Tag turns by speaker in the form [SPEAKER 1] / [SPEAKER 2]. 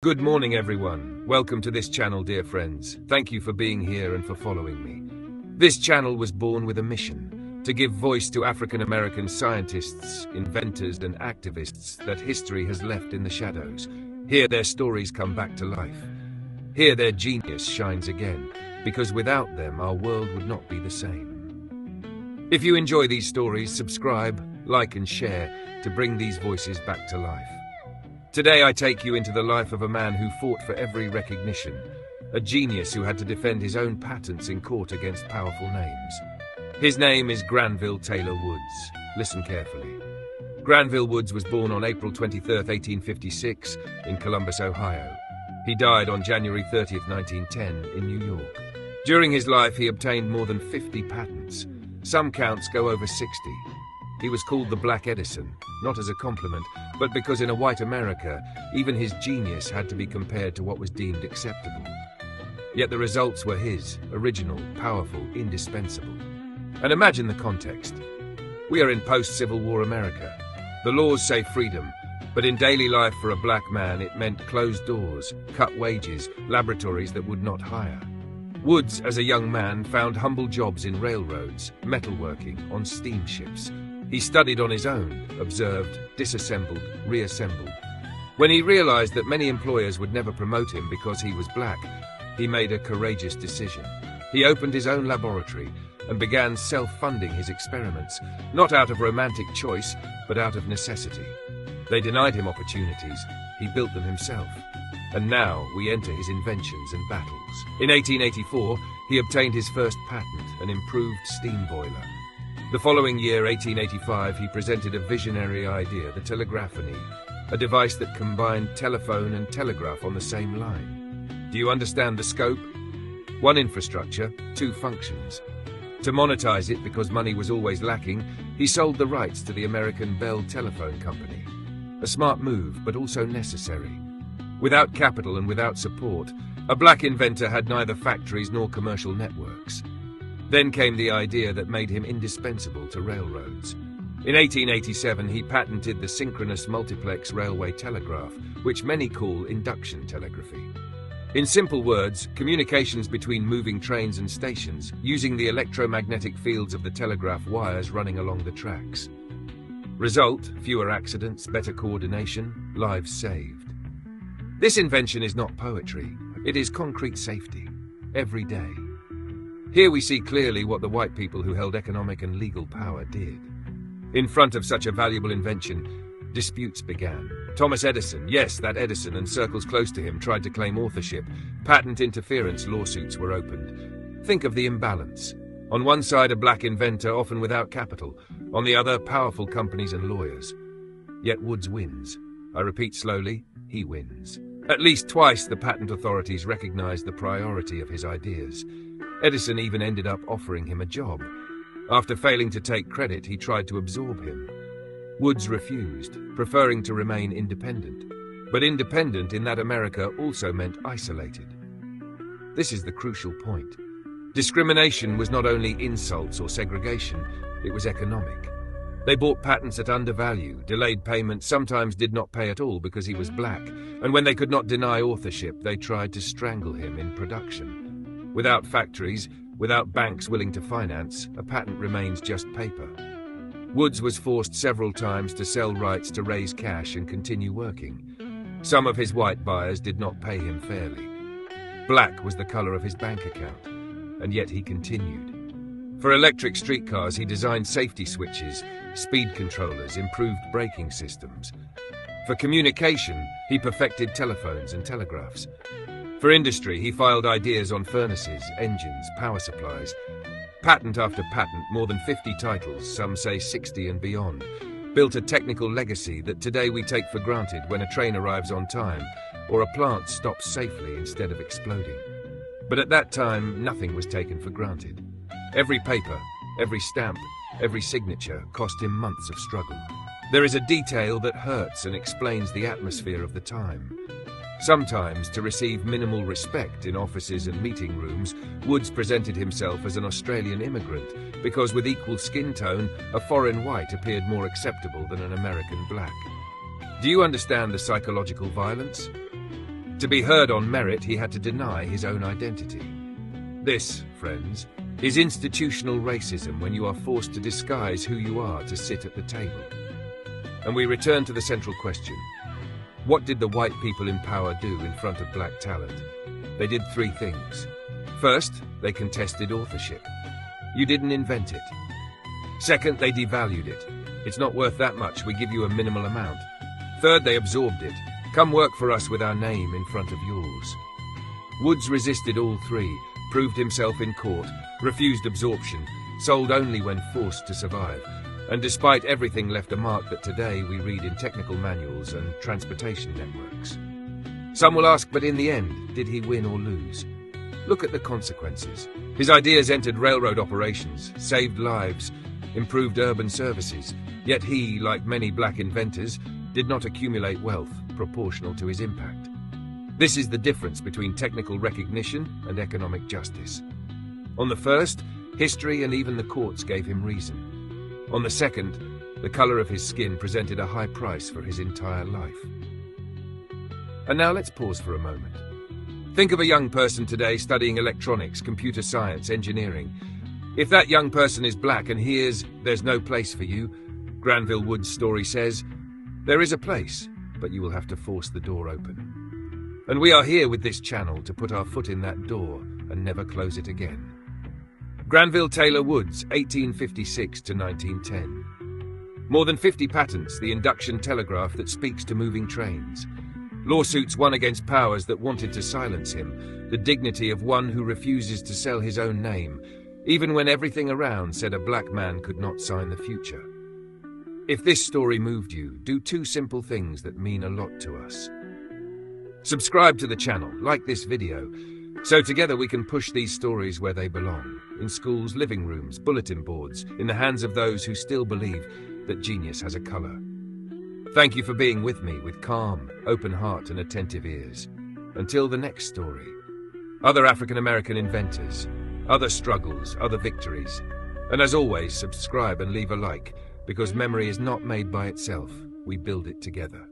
[SPEAKER 1] Good morning, everyone. Welcome to this channel, dear friends. Thank you for being here and for following me. This channel was born with a mission to give voice to African American scientists, inventors, and activists that history has left in the shadows. Here their stories come back to life. Here their genius shines again, because without them our world would not be the same. If you enjoy these stories, subscribe, like, and share to bring these voices back to life. Today I take you into the life of a man who fought for every recognition, a genius who had to defend his own patents in court against powerful names. His name is Granville Taylor Woods. Listen carefully. Granville Woods was born on April 23, 1856, in Columbus, Ohio. He died on January 30, 1910, in New York. During his life he obtained more than 50 patents. Some counts go over 60. He was called the Black Edison, not as a compliment, but because in a white America, even his genius had to be compared to what was deemed acceptable. Yet the results were his, original, powerful, indispensable. And imagine the context. We are in post-Civil War America. The laws say freedom, but in daily life for a black man it meant closed doors, cut wages, laboratories that would not hire. Woods, as a young man, found humble jobs in railroads, metalworking, on steamships. He studied on his own, observed, disassembled, reassembled. When he realized that many employers would never promote him because he was black, he made a courageous decision. He opened his own laboratory and began self-funding his experiments, not out of romantic choice, but out of necessity. They denied him opportunities. He built them himself. And now we enter his inventions and battles. In 1884, he obtained his first patent, an improved steam boiler. The following year, 1885, he presented a visionary idea, the telegraphy, a device that combined telephone and telegraph on the same line. Do you understand the scope? One infrastructure, two functions. To monetize it, because money was always lacking, he sold the rights to the American Bell Telephone Company. A smart move, but also necessary. Without capital and without support, a black inventor had neither factories nor commercial networks. Then came the idea that made him indispensable to railroads. In 1887, he patented the synchronous multiplex railway telegraph, which many call induction telegraphy. In simple words, communications between moving trains and stations, using the electromagnetic fields of the telegraph wires running along the tracks. Result, fewer accidents, better coordination, lives saved. This invention is not poetry, it is concrete safety, every day. Here we see clearly what the white people who held economic and legal power did. In front of such a valuable invention, disputes began. Thomas Edison, yes, that Edison, and circles close to him tried to claim authorship. Patent interference lawsuits were opened. Think of the imbalance. On one side, a black inventor, often without capital. On the other, powerful companies and lawyers. Yet Woods wins. I repeat slowly, he wins. At least twice the patent authorities recognized the priority of his ideas. Edison even ended up offering him a job. After failing to take credit, he tried to absorb him. Woods refused, preferring to remain independent. But independent in that America also meant isolated. This is the crucial point. Discrimination was not only insults or segregation, it was economic. They bought patents at undervalue, delayed payment, sometimes did not pay at all because he was black, and when they could not deny authorship, they tried to strangle him in production. Without factories, without banks willing to finance, a patent remains just paper. Woods was forced several times to sell rights to raise cash and continue working. Some of his white buyers did not pay him fairly. Black was the color of his bank account, and yet he continued. For electric streetcars, he designed safety switches, speed controllers, improved braking systems. For communication, he perfected telephones and telegraphs. For industry, he filed ideas on furnaces, engines, power supplies. Patent after patent, more than 50 titles, some say 60 and beyond, built a technical legacy that today we take for granted when a train arrives on time or a plant stops safely instead of exploding. But at that time, nothing was taken for granted. Every paper, every stamp, every signature cost him months of struggle. There is a detail that hurts and explains the atmosphere of the time. Sometimes, to receive minimal respect in offices and meeting rooms, Woods presented himself as an Australian immigrant because with equal skin tone, a foreign white appeared more acceptable than an American black. Do you understand the psychological violence? To be heard on merit, he had to deny his own identity. This, friends, is institutional racism when you are forced to disguise who you are to sit at the table. And we return to the central question. What did the white people in power do in front of black talent? They did three things. First, they contested authorship. You didn't invent it. Second, they devalued it. It's not worth that much, we give you a minimal amount. Third, they absorbed it. Come work for us with our name in front of yours. Woods resisted all three, proved himself in court, refused absorption, sold only when forced to survive, and despite everything left a mark that today we read in technical manuals and transportation networks. Some will ask, but in the end, did he win or lose? Look at the consequences. His ideas entered railroad operations, saved lives, improved urban services, yet he, like many black inventors, did not accumulate wealth proportional to his impact. This is the difference between technical recognition and economic justice. On the first, history and even the courts gave him reason. On the second, the color of his skin presented a high price for his entire life. And now let's pause for a moment. Think of a young person today studying electronics, computer science, engineering. If that young person is black and hears, "There's no place for you," Granville Wood's story says, there is a place, but you will have to force the door open. And we are here with this channel to put our foot in that door and never close it again. Granville Taylor Woods, 1856 to 1910. More than 50 patents, the induction telegraph that speaks to moving trains. Lawsuits won against powers that wanted to silence him. The dignity of one who refuses to sell his own name, even when everything around said a black man could not sign the future. If this story moved you, do two simple things that mean a lot to us. Subscribe to the channel, like this video, so together we can push these stories where they belong, in schools, living rooms, bulletin boards, in the hands of those who still believe that genius has a color. Thank you for being with me with calm, open heart and attentive ears. Until the next story. Other African-American inventors, other struggles, other victories. And as always, subscribe and leave a like, because memory is not made by itself, we build it together.